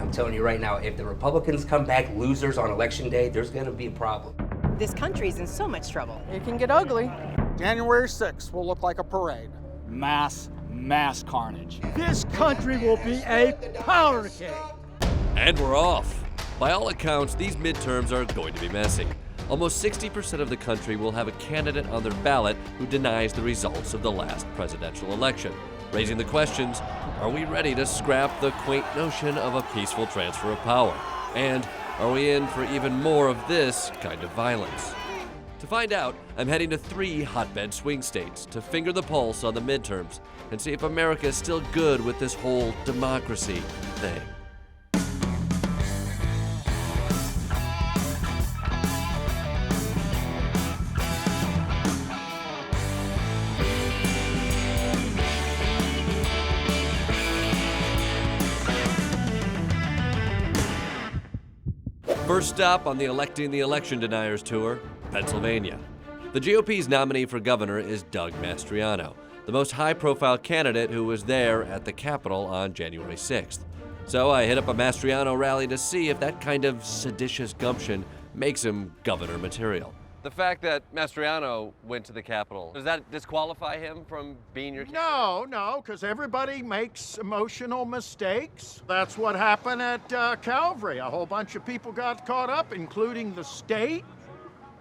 I'm telling you right now, if the Republicans come back losers on election day, there's going to be a problem. This country's in so much trouble. It can get ugly. January 6th will look like a parade. Mass carnage. This country will be a powder keg. And we're off. By all accounts, these midterms are going to be messy. Almost 60% of the country will have a candidate on their ballot who denies the results of the last presidential election, raising the questions, are we ready to scrap the quaint notion of a peaceful transfer of power? And are we in for even more of this kind of violence? To find out, I'm heading to 3 hotbed swing states to finger the pulse on the midterms and see if America is still good with this whole democracy thing. First stop on the Electing the Election Deniers tour, Pennsylvania. The GOP's nominee for governor is Doug Mastriano, the most high-profile candidate who was there at the Capitol on January 6th. So I hit up a Mastriano rally to see if that kind of seditious gumption makes him governor material. The fact that Mastriano went to the Capitol, does that disqualify him from being your candidate? No, because everybody makes emotional mistakes. That's what happened at Calvary. A whole bunch of people got caught up, including the state,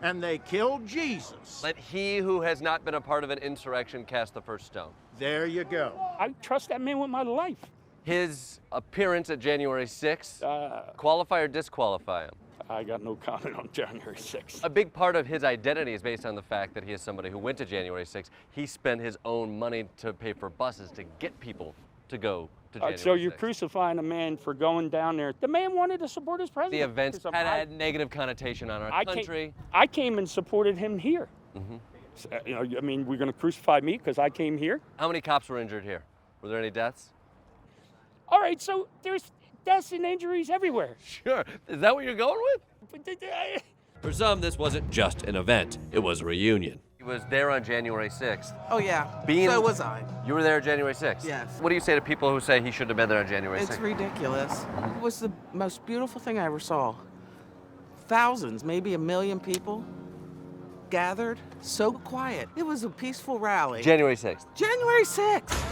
and they killed Jesus. Let he who has not been a part of an insurrection cast the first stone. There you go. I trust that man with my life. His appearance at January 6th, qualify or disqualify him? I got no comment on January 6th. A big part of his identity is based on the fact that he is somebody who went to January 6th. He spent his own money to pay for buses to get people to go to January 6th. So you're crucifying a man for going down there. The man wanted to support his president. The events had a negative connotation on our country. I came and supported him here. Mm-hmm. So, I mean, we're going to crucify me because I came here? How many cops were injured here? Were there any deaths? All right, so there's deaths and injuries everywhere. Sure. Is that what you're going with? For some, this wasn't just an event. It was a reunion. He was there on January 6th. Oh, yeah. So was I. You were there January 6th? Yes. What do you say to people who say he shouldn't have been there on January 6th? It's ridiculous. It was the most beautiful thing I ever saw. Thousands, maybe 1 million people gathered. So quiet. It was a peaceful rally. January 6th. January 6th.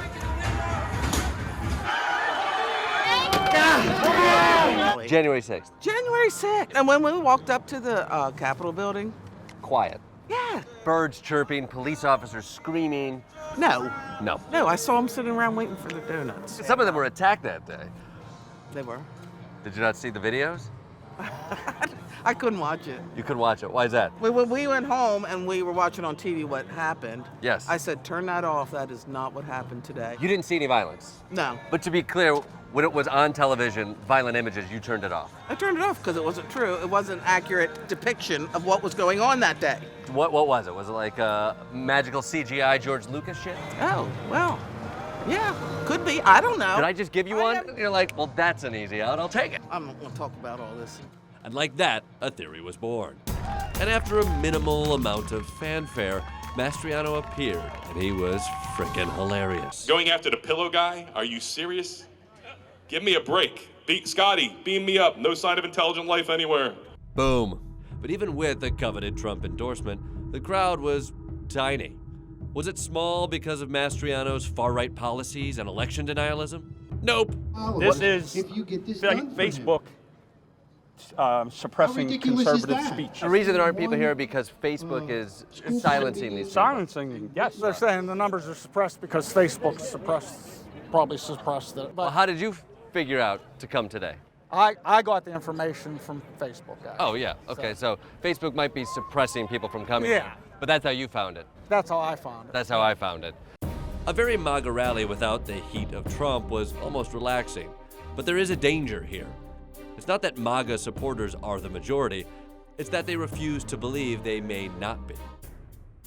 January 6th. January 6th. And when we walked up to the Capitol building. Quiet. Yeah. Birds chirping, police officers screaming. No. No. No, I saw them sitting around waiting for their donuts. Some of them were attacked that day. They were. Did you not see the videos? I couldn't watch it. You could watch it. Why is that? When we went home and we were watching on TV what happened, Yes. I said, turn that off. That is not what happened today. You didn't see any violence? No. But to be clear, when it was on television, violent images, you turned it off. I turned it off because it wasn't true. It wasn't an accurate depiction of what was going on that day. What was it? Was it like magical CGI George Lucas shit? Oh, well, yeah, could be. I don't know. Did I just give you one? You're like, well, that's an easy out. I'll take it. I'm not going to talk about all this. And like that, a theory was born. And after a minimal amount of fanfare, Mastriano appeared, and he was frickin' hilarious. Going after the pillow guy? Are you serious? Give me a break. Scotty, beam me up. No sign of intelligent life anywhere. Boom. But even with the coveted Trump endorsement, the crowd was tiny. Was it small because of Mastriano's far-right policies and election denialism? Nope. This is if you get this done for Facebook suppressing conservative speech. The reason there aren't people here because Facebook is silencing these people. Silencing, yes. They're saying the numbers are suppressed because Facebook probably suppressed it. Well, But how did you figure out to come today? I got the information from Facebook. Actually. Oh, yeah. Okay, so Facebook might be suppressing people from coming. Yeah. But that's how you found it. That's how I found it. That's how I found it. A very MAGA rally without the heat of Trump was almost relaxing. But there is a danger here. It's not that MAGA supporters are the majority, it's that they refuse to believe they may not be.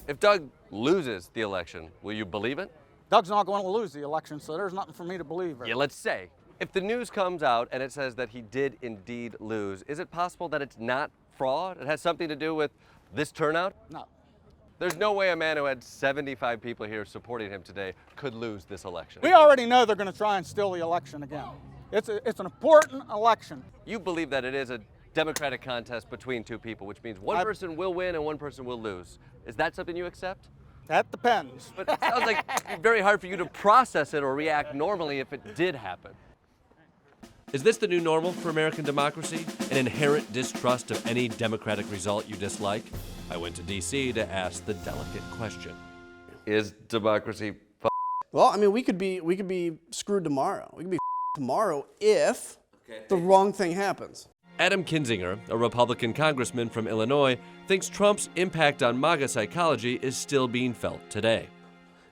If Doug loses the election, will you believe it? Doug's not going to lose the election, so there's nothing for me to believe. Yeah, let's say. If the news comes out and it says that he did indeed lose, is it possible that it's not fraud? It has something to do with this turnout? No. There's no way a man who had 75 people here supporting him today could lose this election. We already know they're going to try and steal the election again. It's an important election. You believe that it is a democratic contest between two people, which means one person will win and one person will lose. Is that something you accept? That depends. But it sounds like it'd be very hard for you to process it or react normally if it did happen. Is this the new normal for American democracy? An inherent distrust of any democratic result you dislike? I went to D.C. to ask the delicate question. Is democracy Well, I mean, we could be screwed tomorrow. We could be tomorrow if the wrong thing happens. Adam Kinzinger, a Republican congressman from Illinois, thinks Trump's impact on MAGA psychology is still being felt today.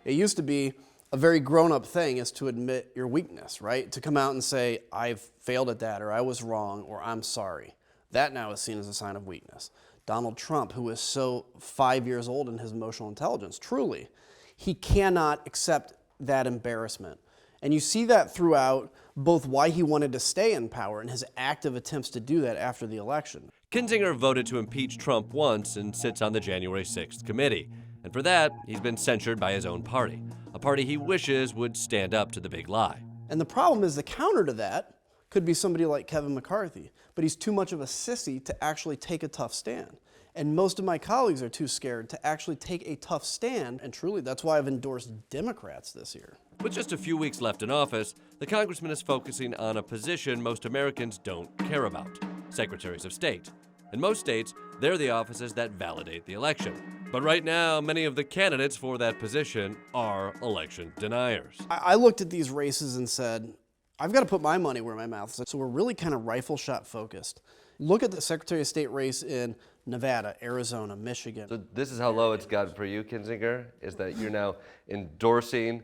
It used to be a very grown-up thing is to admit your weakness, right? To come out and say, I've failed at that, or I was wrong, or I'm sorry. That now is seen as a sign of weakness. Donald Trump, who is so 5 years old in his emotional intelligence, truly, he cannot accept that embarrassment. And you see that throughout both why he wanted to stay in power and his active attempts to do that after the election. Kinzinger voted to impeach Trump once and sits on the January 6th committee. And for that, he's been censured by his own party, a party he wishes would stand up to the big lie. And the problem is the counter to that could be somebody like Kevin McCarthy, but he's too much of a sissy to actually take a tough stand. And most of my colleagues are too scared to actually take a tough stand, and truly, that's why I've endorsed Democrats this year. With just a few weeks left in office, the congressman is focusing on a position most Americans don't care about: secretaries of state. In most states, they're the offices that validate the election. But right now, many of the candidates for that position are election deniers. I looked at these races and said, I've got to put my money where my mouth is. So we're really kind of rifle shot focused. Look at the Secretary of State race in Nevada, Arizona, Michigan. So this is how low it's gotten for you, Kinzinger, is that you're now endorsing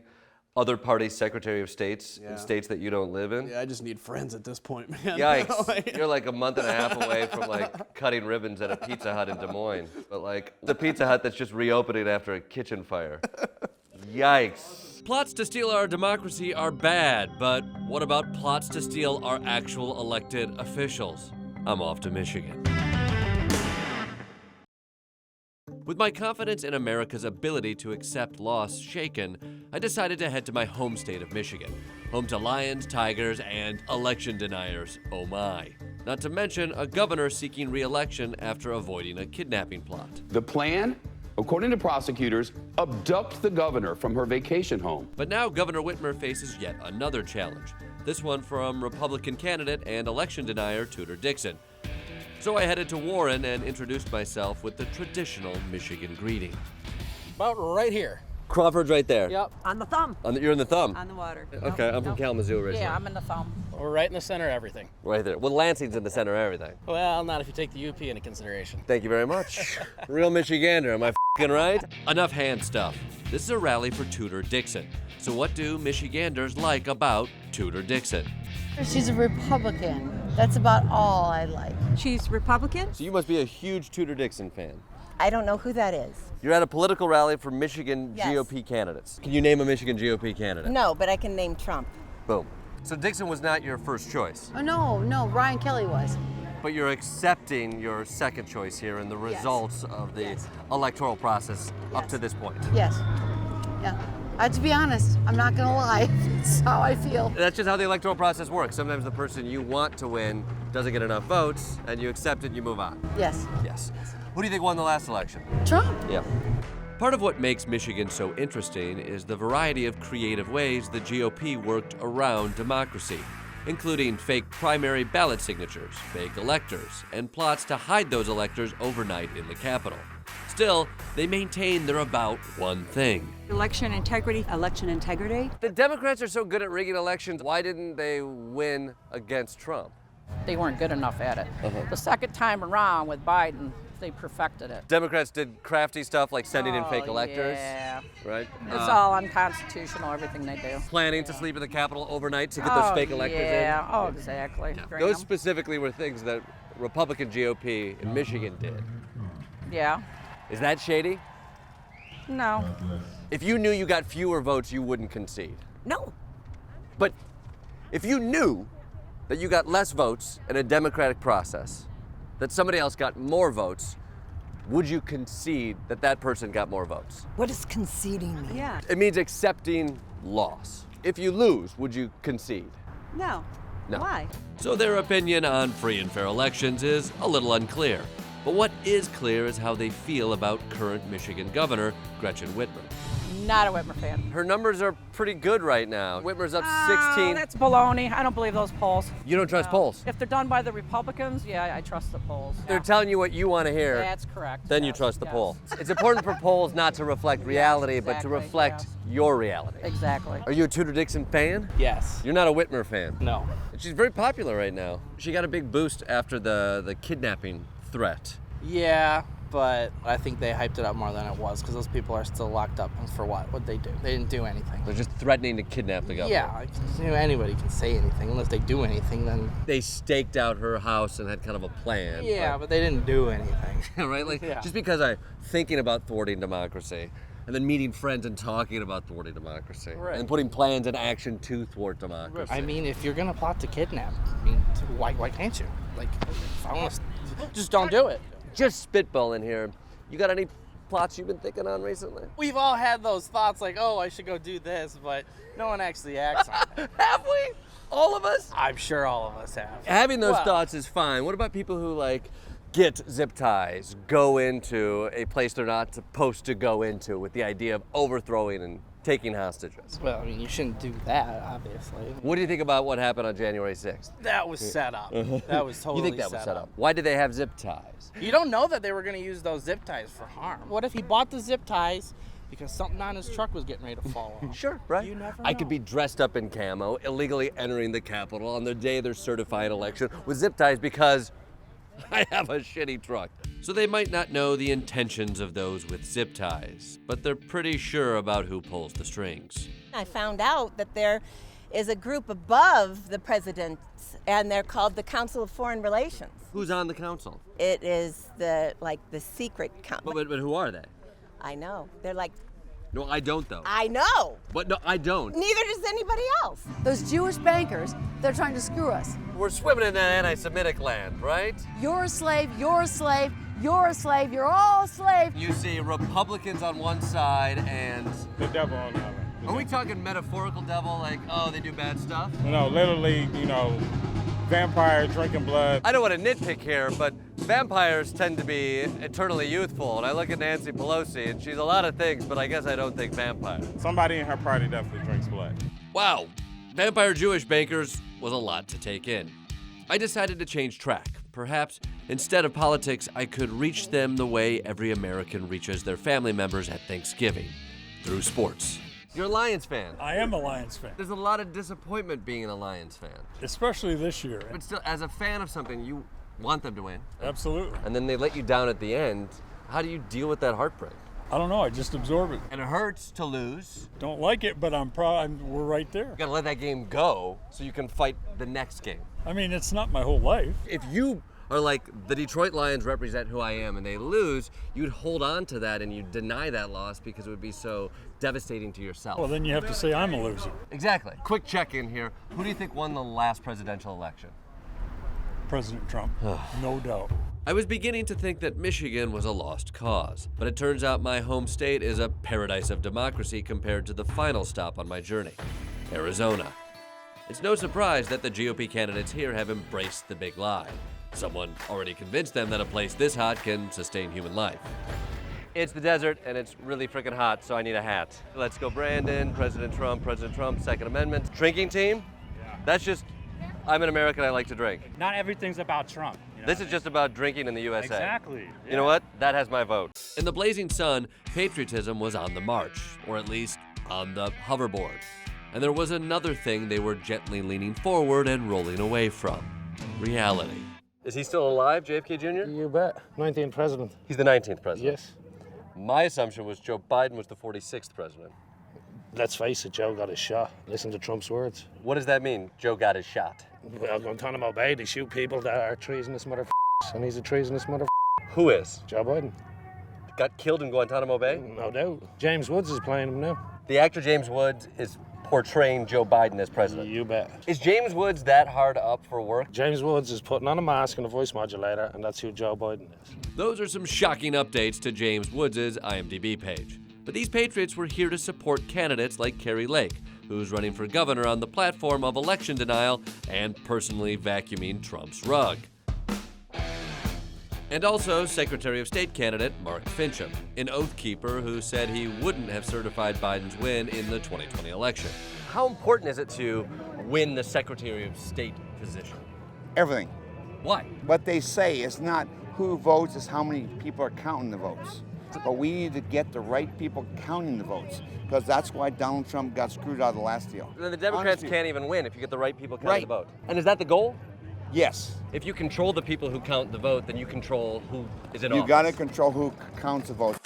other parties' Secretary of States in states that you don't live in? Yeah, I just need friends at this point, man. Yikes. You're like a month and a half away from like cutting ribbons at a Pizza Hut in Des Moines. But like the Pizza Hut that's just reopening after a kitchen fire. Yikes. Plots to steal our democracy are bad, but what about plots to steal our actual elected officials? I'm off to Michigan. With my confidence in America's ability to accept loss shaken, I decided to head to my home state of Michigan, home to lions, tigers, and election deniers, oh my. Not to mention a governor seeking re-election after avoiding a kidnapping plot. The plan, according to prosecutors, abduct the governor from her vacation home. But now Governor Whitmer faces yet another challenge, this one from Republican candidate and election denier Tudor Dixon. So I headed to Warren and introduced myself with the traditional Michigan greeting. About right here. Crawford's right there. Yep. On the thumb. You're in the thumb? On the water. Okay, I'm from Kalamazoo originally. Yeah, I'm in the thumb. We're right in the center of everything. Right there. Well, Lansing's in the center of everything. Well, not if you take the UP into consideration. Thank you very much. Real Michigander, am I f***ing right? Enough hand stuff. This is a rally for Tudor Dixon. So what do Michiganders like about Tudor Dixon? She's a Republican. That's about all I like. She's Republican? So you must be a huge Tudor Dixon fan. I don't know who that is. You're at a political rally for Michigan Yes. GOP candidates. Can you name a Michigan GOP candidate? No, but I can name Trump. Boom. So Dixon was not your first choice, Oh, no, Ryan Kelly was. but you're accepting your second choice here in the results of the electoral process up to this point. Yes. Yeah. To be honest, I'm not gonna lie. It's how I feel. That's just how the electoral process works. Sometimes the person you want to win doesn't get enough votes, and you accept it and you move on. Yes. Yes. Who do you think won the last election? Trump. Yeah. Part of what makes Michigan so interesting is the variety of creative ways the GOP worked around democracy, including fake primary ballot signatures, fake electors, and plots to hide those electors overnight in the Capitol. Still, they maintain they're about one thing. Election integrity. Election integrity. The Democrats are so good at rigging elections. Why didn't they win against Trump? They weren't good enough at it. The second time around with Biden, they perfected it. Democrats did crafty stuff like sending in fake electors. Yeah. Right? It's all unconstitutional, everything they do. Planning to sleep in the Capitol overnight to get those fake electors in. Yeah, oh, exactly. Yeah. Drain Those 'em. specifically were things that Republican GOP in Michigan did. Yeah. Is that shady? No. If you knew you got fewer votes, you wouldn't concede. No. But if you knew that you got less votes in a democratic process, that somebody else got more votes, would you concede that that person got more votes? What does conceding mean? Yeah. It means accepting loss. If you lose, would you concede? No. No. Why? So their opinion on free and fair elections is a little unclear. But what is clear is how they feel about current Michigan Governor Gretchen Whitmer. Not a Whitmer fan. Her numbers are pretty good right now. Whitmer's up Oh, 16. that's baloney. I don't believe those polls. You don't trust No. polls? If they're done by the Republicans, yeah, I trust the polls. They're telling you what you want to hear. That's correct. Then you yes, trust the yes. poll. It's important for polls not to reflect reality, but to exactly, reflect your reality. Exactly. Are you a Tudor Dixon fan? Yes. You're not a Whitmer fan? No. She's very popular right now. She got a big boost after the kidnapping threat. Yeah, but I think they hyped it up more than it was because those people are still locked up. And for what? What'd they do? They didn't do anything. They're just threatening to kidnap the governor. Yeah, anybody can say anything. Unless they do anything, then... They staked out her house and had kind of a plan. Yeah, but they didn't do anything. Right? Like, Yeah. just because I'm thinking about thwarting democracy and then meeting friends and talking about thwarting democracy Right. and putting plans in action to thwart democracy. I mean, if you're gonna plot to kidnap, I mean, why can't you? Like, if I want to, just don't do it. Just spitballing here. You got any plots you've been thinking on recently? We've all had those thoughts like, oh, I should go do this, but no one actually acts on it. Have we? All of us? I'm sure all of us have. Having those Well, thoughts is fine. What about people who like get zip ties, go into a place they're not supposed to go into with the idea of overthrowing and taking hostages? Well, I mean, you shouldn't do that, obviously. What do you think about what happened on January 6th? That was set up. That was totally You think that was set up? Why did they have zip ties? You don't know that they were going to use those zip ties for harm. What if he bought the zip ties because something on his truck was getting ready to fall off? Sure, right? You never know. I could be dressed up in camo, illegally entering the Capitol on the day they're certifying election with zip ties because I have a shitty truck. So they might not know the intentions of those with zip ties, but they're pretty sure about who pulls the strings. I found out that there is a group above the president, and they're called the Council of Foreign Relations. Who's on the council? It is the secret council. But who are they? I know. They're like, No, I don't though. I know. But no, I don't. Neither does anybody else. Those Jewish bankers, they're trying to screw us. We're swimming in that anti-Semitic land, right? You're a slave, you're a slave, you're a slave, you're all a slave. You see Republicans on one side and the devil on the other. Are we talking metaphorical devil, like, oh, they do bad stuff? No, literally, vampire drinking blood. I don't want to nitpick here, but vampires tend to be eternally youthful. And I look at Nancy Pelosi, and she's a lot of things, but I guess I don't think vampire. Somebody in her party definitely drinks blood. Wow, vampire Jewish bankers was a lot to take in. I decided to change track. Perhaps instead of politics, I could reach them the way every American reaches their family members at Thanksgiving, through sports. You're a Lions fan. I am a Lions fan. There's a lot of disappointment being a Lions fan. Especially this year. But still, as a fan of something, you want them to win. Absolutely. And then they let you down at the end. How do you deal with that heartbreak? I don't know, I just absorb it. And it hurts to lose. Don't like it, but we're right there. You gotta let that game go so you can fight the next game. I mean, it's not my whole life. If you are like, the Detroit Lions represent who I am, and they lose, you'd hold on to that and you'd deny that loss because it would be so devastating to yourself. Well, then you have to say I'm a loser. Exactly. Quick check-in here. Who do you think won the last presidential election? President Trump, no doubt. I was beginning to think that Michigan was a lost cause, but it turns out my home state is a paradise of democracy compared to the final stop on my journey, Arizona. It's no surprise that the GOP candidates here have embraced the big lie. Someone already convinced them that a place this hot can sustain human life. It's the desert, and it's really freaking hot, so I need a hat. Let's go, Brandon, President Trump, Second Amendment. Drinking team? Yeah. That's just, I'm an American, I like to drink. Not everything's about Trump. This is just about drinking in the USA. Exactly. Yeah. You know what? That has my vote. In the blazing sun, patriotism was on the march, or at least on the hoverboard. And there was another thing they were gently leaning forward and rolling away from: reality. Is he still alive, JFK Jr.? You bet. 19th president. He's the 19th president? Yes. My assumption was Joe Biden was the 46th president. Let's face it, Joe got his shot. Listen to Trump's words. What does that mean, Joe got his shot? Well, Guantanamo Bay, they shoot people that are treasonous motherfuckers, and he's a treasonous motherfucker. Who is? Joe Biden. Got killed in Guantanamo Bay? No doubt. James Woods is playing him now. The actor James Woods is portraying Joe Biden as president. You bet. Is James Woods that hard up for work? James Woods is putting on a mask and a voice modulator, and that's who Joe Biden is. Those are some shocking updates to James Woods' IMDb page. But these patriots were here to support candidates like Carrie Lake, who's running for governor on the platform of election denial and personally vacuuming Trump's rug. And also Secretary of State candidate Mark Fincham, an oath keeper who said he wouldn't have certified Biden's win in the 2020 election. How important is it to win the Secretary of State position? Everything. Why? What they say is not who votes, it's how many people are counting the votes. But we need to get the right people counting the votes, because that's why Donald Trump got screwed out of the last deal. Then the Democrats Honestly. can't even win if you get the right people counting Right. the vote. And is that the goal? Yes. If you control the people who count the vote, then you control who is in You office. got to control who counts the votes.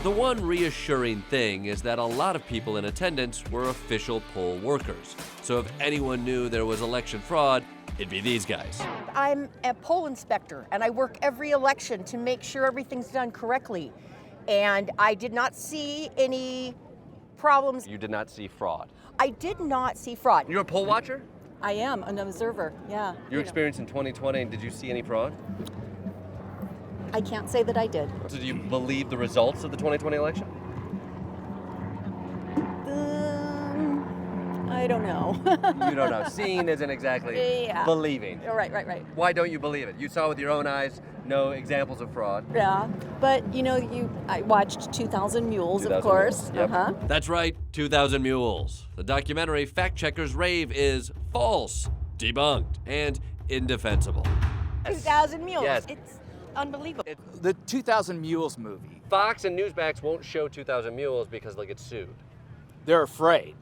The one reassuring thing is that a lot of people in attendance were official poll workers. So if anyone knew there was election fraud, it'd be these guys. I'm a poll inspector, and I work every election to make sure everything's done correctly. And I did not see any problems. You did not see fraud. I did not see fraud. You're a poll watcher? I am an observer, yeah. Your experience in 2020, did you see any fraud? I can't say that I did. So do you believe the results of the 2020 election? I don't know. You don't know. Seeing isn't exactly Yeah. believing. Right. Why don't you believe it? You saw with your own eyes no examples of fraud. Yeah, but I watched 2,000 Mules, 2,000 of course. Mules, yep. That's right, 2,000 Mules. The documentary Fact Checkers Rave is false, debunked, and indefensible. 2,000 Mules. Yes. It's unbelievable. The 2,000 Mules movie. Fox and Newsmax won't show 2,000 Mules because they'll get sued. They're afraid.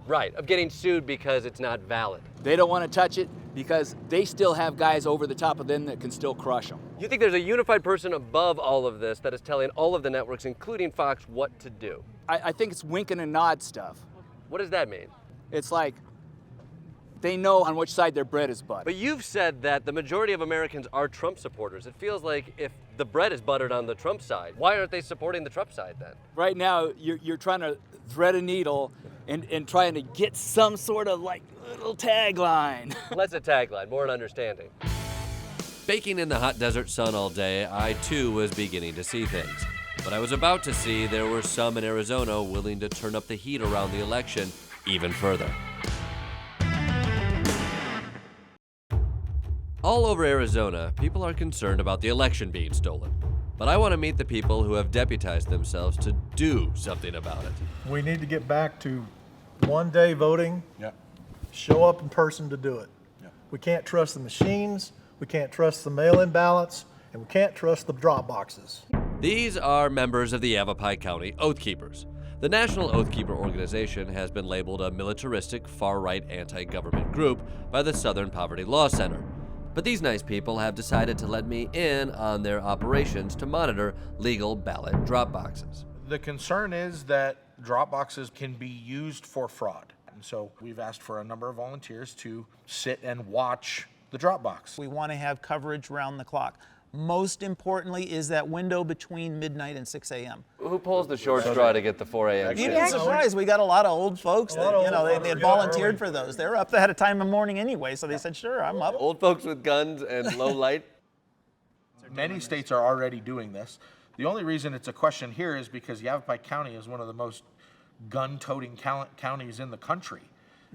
Right, of getting sued because it's not valid. They don't want to touch it because they still have guys over the top of them that can still crush them. You think there's a unified person above all of this that is telling all of the networks, including Fox, what to do? I think it's winking and nod stuff. What does that mean? It's like they know on which side their bread is buttered. But you've said that the majority of Americans are Trump supporters. It feels like if the bread is buttered on the Trump side, why aren't they supporting the Trump side then? Right now, you're trying to thread a needle and trying to get some sort of like little tagline. Less a tagline, more an understanding. Baking in the hot desert sun all day, I too was beginning to see things. But I was about to see there were some in Arizona willing to turn up the heat around the election even further. All over Arizona, people are concerned about the election being stolen. But I want to meet the people who have deputized themselves to do something about it. We need to get back to one-day voting. Show up in person to do it. We can't trust the machines, we can't trust the mail-in ballots, and we can't trust the drop boxes. These are members of the Yavapai County Oath Keepers. The National Oath Keeper organization has been labeled a militaristic, far-right anti-government group by the Southern Poverty Law Center. But these nice people have decided to let me in on their operations to monitor legal ballot drop boxes. The concern is that drop boxes can be used for fraud. And so we've asked for a number of volunteers to sit and watch the drop box. We want to have coverage round the clock. Most importantly is that window between midnight and 6 a.m. Who pulls the short straw to get the 4 a.m. You'd be surprised. We got a lot of old folks that, they had volunteered for those. They were up ahead of time in the morning anyway, so they said, sure, I'm up. Old folks with guns and low light. Many states are already doing this. The only reason it's a question here is because Yavapai County is one of the most gun-toting counties in the country.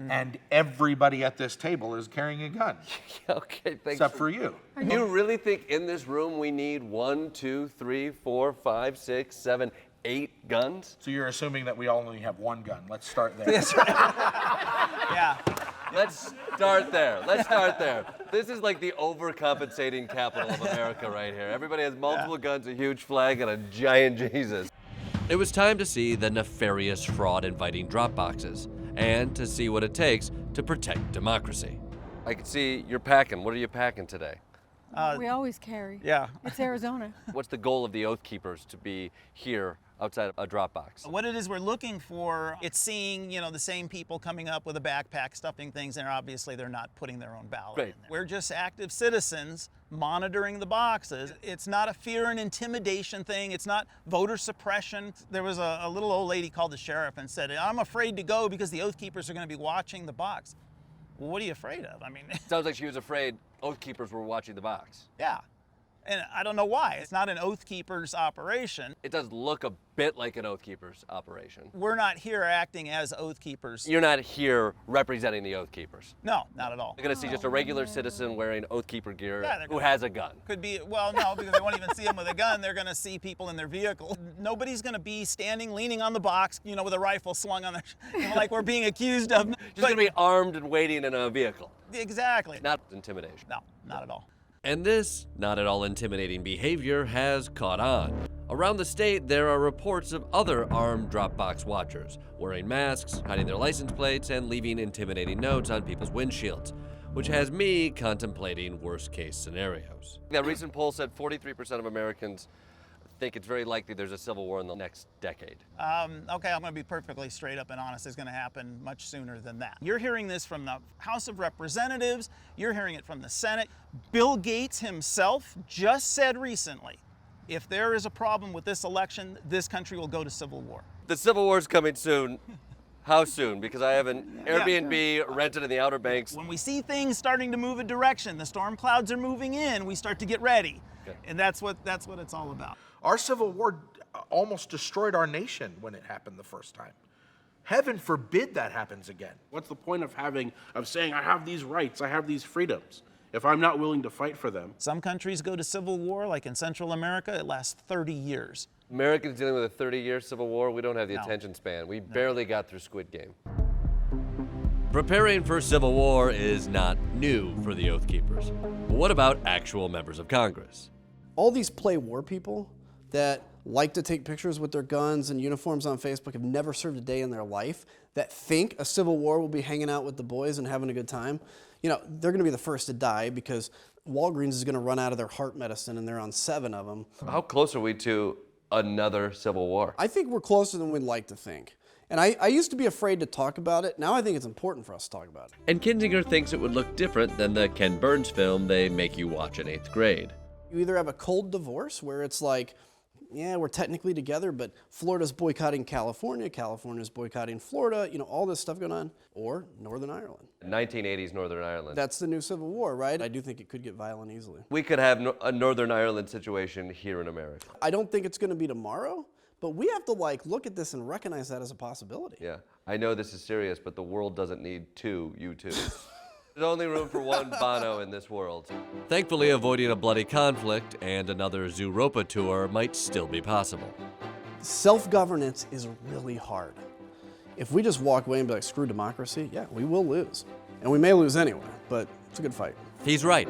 And everybody at this table is carrying a gun. Okay, thanks. Except for you. You really think in this room we need 1, 2, 3, 4, 5, 6, 7, 8 guns? So you're assuming that we all only have one gun. Let's start there. That's right. Yeah. Let's start there. Let's start there. This is like the overcompensating capital of America right here. Everybody has multiple guns, a huge flag, and a giant Jesus. It was time to see the nefarious fraud inviting drop boxes and to see what it takes to protect democracy. I can see you're packing. What are you packing today? We always carry. Yeah. It's Arizona. What's the goal of the Oath Keepers to be here outside a drop box? What it is we're looking for, it's seeing, the same people coming up with a backpack, stuffing things, and obviously they're not putting their own ballot in there. We're just active citizens monitoring the boxes. It's not a fear and intimidation thing. It's not voter suppression. There was a little old lady called the sheriff and said, I'm afraid to go because the Oath Keepers are going to be watching the box. Well, what are you afraid of? I mean, Sounds like she was afraid Oath Keepers were watching the box. Yeah. And I don't know why. It's not an Oath Keepers operation. It does look a bit like an Oath Keepers operation. We're not here acting as Oath Keepers. You're not here representing the Oath Keepers. No, not at all. You're going to see just a regular citizen wearing Oath Keeper gear Yeah, who has a gun. Could be, well, no, because they won't even see them with a gun. They're going to see people in their vehicle. Nobody's going to be standing, leaning on the box, you know, with a rifle slung on their, like we're being accused of. Just going to be armed and waiting in a vehicle. Exactly. Not intimidation. No, not at all. And this not at all intimidating behavior has caught on. Around the state, there are reports of other armed Dropbox watchers, wearing masks, hiding their license plates, and leaving intimidating notes on people's windshields, which has me contemplating worst-case scenarios. That recent poll said 43% of Americans think it's very likely there's a civil war in the next decade. Okay, I'm going to be perfectly straight up and honest. It's going to happen much sooner than that. You're hearing this from the House of Representatives. You're hearing it from the Senate. Bill Gates himself just said recently, if there is a problem with this election, this country will go to civil war. The civil war's coming soon. How soon? Because I have an Airbnb rented in the Outer Banks. When we see things starting to move a direction, the storm clouds are moving in, we start to get ready. Okay. And that's what it's all about. Our Civil War almost destroyed our nation when it happened the first time. Heaven forbid that happens again. What's the point of saying I have these rights, I have these freedoms, if I'm not willing to fight for them? Some countries go to civil war, like in Central America, it lasts 30 years. Americans dealing with a 30-year civil war, we don't have the attention span. We barely got through Squid Game. Preparing for civil war is not new for the Oath Keepers. But what about actual members of Congress? All these play war people that like to take pictures with their guns and uniforms on Facebook, have never served a day in their life, that think a civil war will be hanging out with the boys and having a good time, you know, they're going to be the first to die because Walgreens is going to run out of their heart medicine and they're on 7 of them. How close are we to another civil war? I think we're closer than we'd like to think. And I used to be afraid to talk about it. Now I think it's important for us to talk about it. And Kinzinger thinks it would look different than the Ken Burns film they make you watch in 8th grade. You either have a cold divorce where it's like, yeah, we're technically together, but Florida's boycotting California, California's boycotting Florida, you know, all this stuff going on, or Northern Ireland. 1980s Northern Ireland. That's the new civil war, right? I do think it could get violent easily. We could have a Northern Ireland situation here in America. I don't think it's going to be tomorrow, but we have to look at this and recognize that as a possibility. Yeah, I know this is serious, but the world doesn't need 2 U2s. There's only room for 1 Bono in this world. Thankfully, avoiding a bloody conflict and another Zooropa tour might still be possible. Self-governance is really hard. If we just walk away and be like, screw democracy, yeah, we will lose. And we may lose anyway, but it's a good fight. He's right.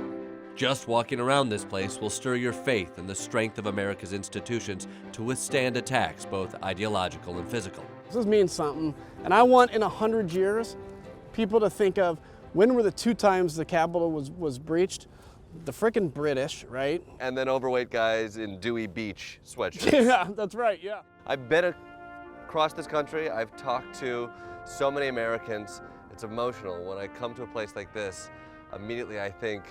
Just walking around this place will stir your faith in the strength of America's institutions to withstand attacks, both ideological and physical. This means something, and I want in 100 years people to think of, when were the 2 times the Capitol was breached? The frickin' British, right? And then overweight guys in Dewey Beach sweatshirts. Yeah, that's right, yeah. I've been across this country. I've talked to so many Americans. It's emotional. When I come to a place like this, immediately I think,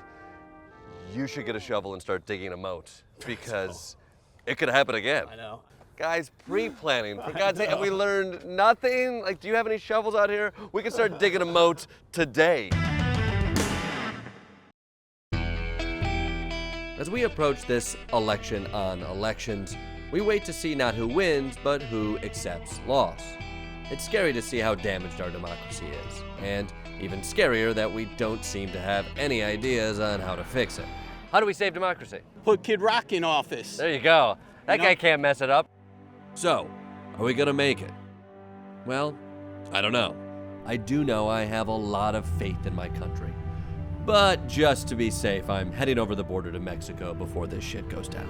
you should get a shovel and start digging a moat because it could happen again. I know. Guys, pre-planning, for God's sake, have we learned nothing? Like, do you have any shovels out here? We can start digging a moat today. As we approach this election on elections, we wait to see not who wins, but who accepts loss. It's scary to see how damaged our democracy is, and even scarier that we don't seem to have any ideas on how to fix it. How do we save democracy? Put Kid Rock in office. There you go. That guy can't mess it up. So, are we gonna make it? Well, I don't know. I do know I have a lot of faith in my country. But just to be safe, I'm heading over the border to Mexico before this shit goes down.